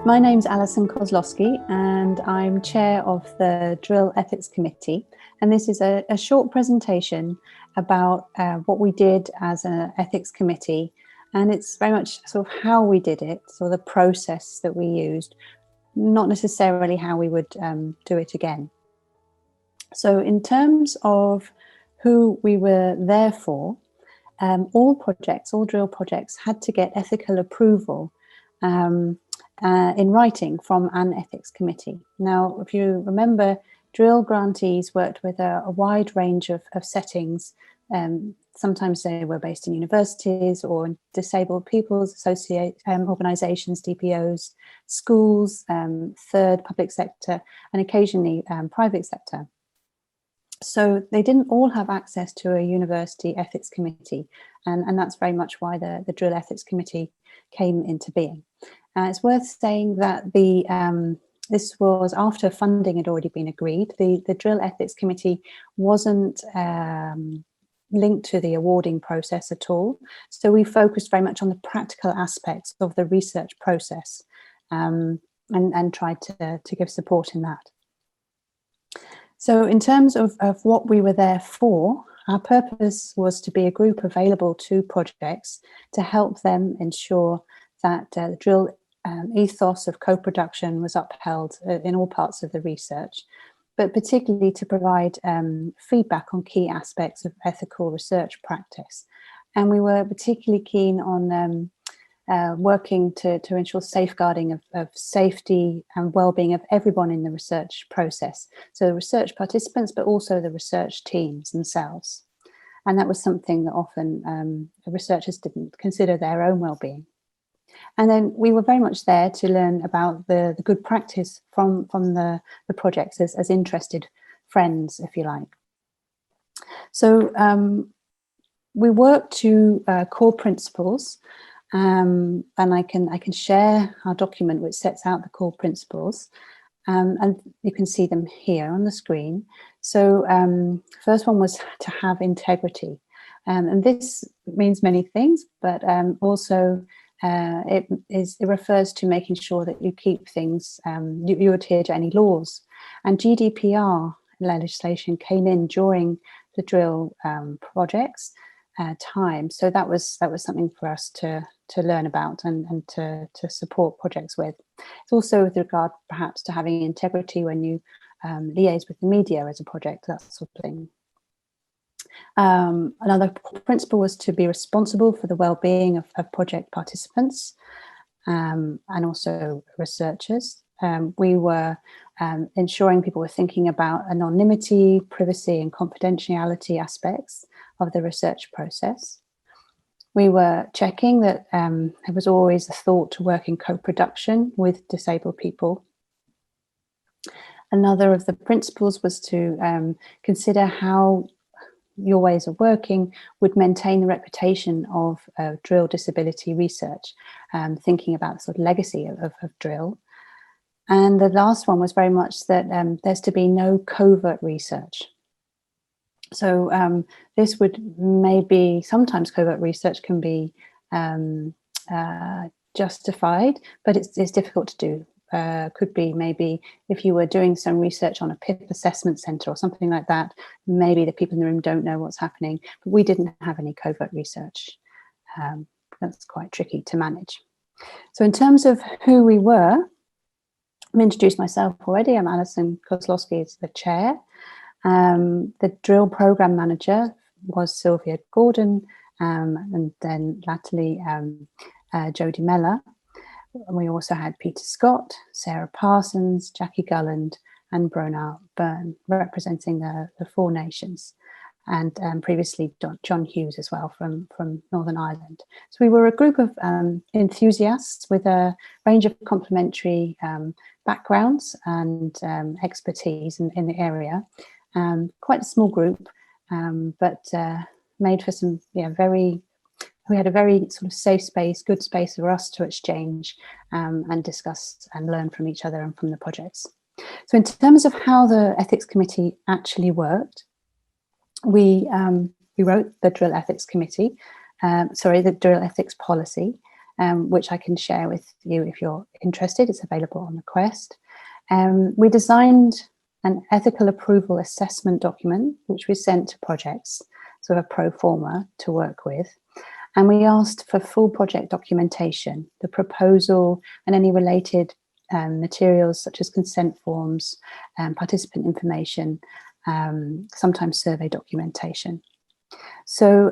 My name's Alison Koslowski and I'm chair of the Drill Ethics Committee, and this is a short presentation about what we did as an ethics committee, and it's very much sort of how we did it, so the process that we used, not necessarily how we would do it again. So in terms of who we were there for, all drill projects had to get ethical approval in writing from an ethics committee. Now, if you remember, drill grantees worked with a wide range of settings. Sometimes they were based in universities or disabled people's organisations, DPOs, schools, third public sector, and occasionally private sector. So they didn't all have access to a university ethics committee, and that's very much why the Drill Ethics Committee came into being. It's worth saying that this was after funding had already been agreed. The Drill Ethics Committee wasn't linked to the awarding process at all, so we focused very much on the practical aspects of the research process and tried to give support in that. So in terms of what we were there for, our purpose was to be a group available to projects to help them ensure that the drill ethos of co-production was upheld in all parts of the research, but particularly to provide feedback on key aspects of ethical research practice. And we were particularly keen on working to ensure safeguarding of safety and well-being of everyone in the research process. So the research participants, but also the research teams themselves. And that was something that often researchers didn't consider their own well-being. And then we were very much there to learn about the good practice from the projects as interested friends, if you like. So we worked to core principles. And I can share our document which sets out the core principles, and you can see them here on the screen. So first one was to have integrity, and this means many things, but also it refers to making sure that you keep things, you adhere to any laws. And GDPR legislation came in during the drill projects time, so that was something for us to learn about and to support projects with. It's also with regard perhaps to having integrity when you liaise with the media as a project, that sort of thing. Another principle was to be responsible for the well-being of project participants and also researchers. We were ensuring people were thinking about anonymity, privacy and confidentiality aspects of the research process. We were checking that there was always a thought to work in co-production with disabled people. Another of the principles was to consider how your ways of working would maintain the reputation of drill disability research, thinking about the sort of legacy of drill. And the last one was very much that there's to be no covert research. So this would maybe, sometimes covert research can be justified, but it's difficult to do. Could be maybe if you were doing some research on a PIP assessment centre or something like that, maybe the people in the room don't know what's happening, but we didn't have any covert research. That's quite tricky to manage. So in terms of who we were, I've introduced myself already. I'm Alison Koslowski, is the chair. The drill program manager was Sylvia Gordon, and then latterly Jodie Meller. We also had Peter Scott, Sarah Parsons, Jackie Gulland and Brona Byrne representing the Four Nations, and previously John Hughes as well from Northern Ireland. So we were a group of enthusiasts with a range of complementary backgrounds and expertise in the area. Quite a small group, but made for some we had a very sort of safe space, good space for us to exchange and discuss and learn from each other and from the projects. So in terms of how the ethics committee actually worked, we wrote the Drill Ethics Committee, the Drill Ethics Policy, which I can share with you if you're interested. It's available on request. We designed an ethical approval assessment document, which we sent to projects, sort of a pro forma to work with. And we asked for full project documentation, the proposal and any related materials such as consent forms, participant information, sometimes survey documentation. So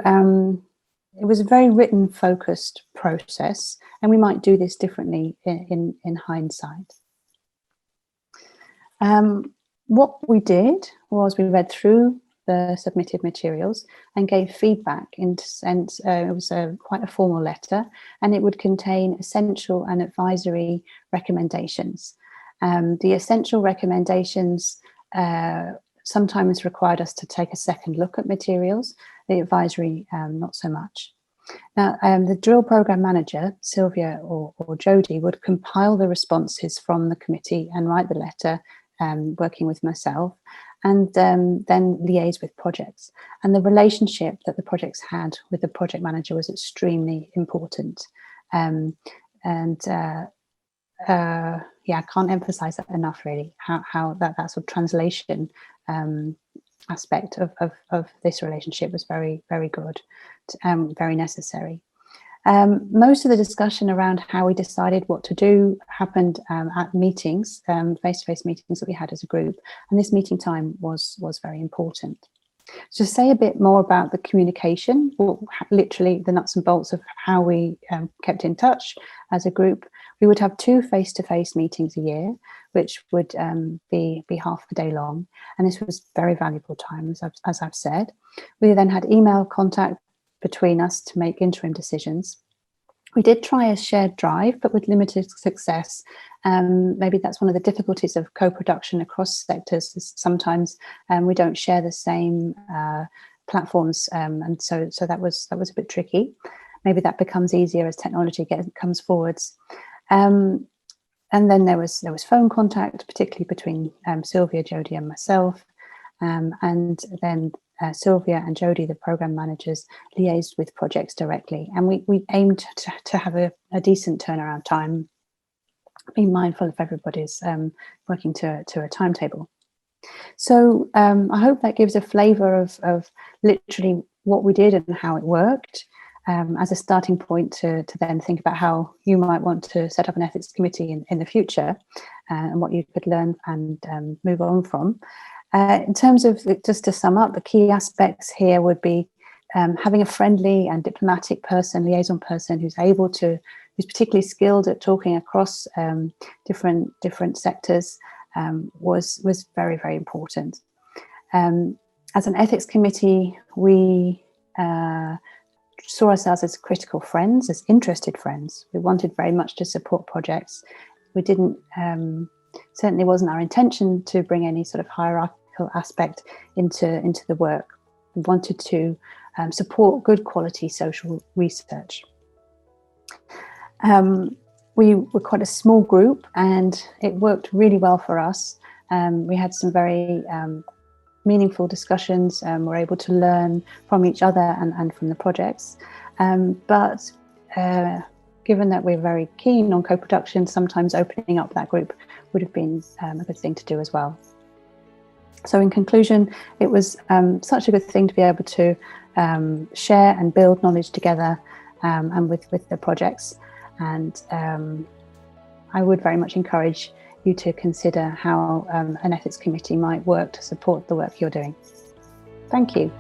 it was a very written focused process, and we might do this differently in hindsight. What we did was we read through the submitted materials and gave feedback in sense. It was quite a formal letter, and it would contain essential and advisory recommendations. The essential recommendations sometimes required us to take a second look at materials, the advisory not so much. Now, the drill program manager, Sylvia or Jodie, would compile the responses from the committee and write the letter, working with myself, and then liaise with projects. And the relationship that the projects had with the project manager was extremely important. Yeah, I can't emphasize that enough, really, how that sort of translation aspect of this relationship was very, very good, very necessary. Most of the discussion around how we decided what to do happened at meetings, face-to-face meetings that we had as a group, and this meeting time was very important. So to say a bit more about the communication, or literally the nuts and bolts of how we kept in touch as a group, we would have 2 face-to-face meetings a year, which would be half a day long, and this was very valuable time, as I've said. We then had email contact between us to make interim decisions. We did try a shared drive, but with limited success. Maybe that's one of the difficulties of co-production across sectors. Is sometimes we don't share the same platforms, and so that was a bit tricky. Maybe that becomes easier as technology comes forwards. And then there was phone contact, particularly between Sylvia, Jodie, and myself, and then Sylvia and Jodie, the program managers, liaised with projects directly, and we aimed to have a decent turnaround time, being mindful of everybody's working to a timetable. So I hope that gives a flavour of literally what we did and how it worked, as a starting point to then think about how you might want to set up an ethics committee in the future, and what you could learn and move on from. In terms of, just to sum up, the key aspects here would be having a friendly and diplomatic person, liaison person, who's particularly skilled at talking across different sectors, was very, very important. As an ethics committee, we saw ourselves as critical friends, as interested friends. We wanted very much to support projects. We didn't, certainly wasn't our intention to bring any sort of hierarchical aspect into the work. We wanted to support good quality social research. We were quite a small group, and it worked really well for us. We had some very meaningful discussions, we're able to learn from each other and from the projects. But given that we're very keen on co-production, sometimes opening up that group would have been a good thing to do as well. So in conclusion, it was such a good thing to be able to share and build knowledge together, and with the projects. And I would very much encourage you to consider how an ethics committee might work to support the work you're doing. Thank you.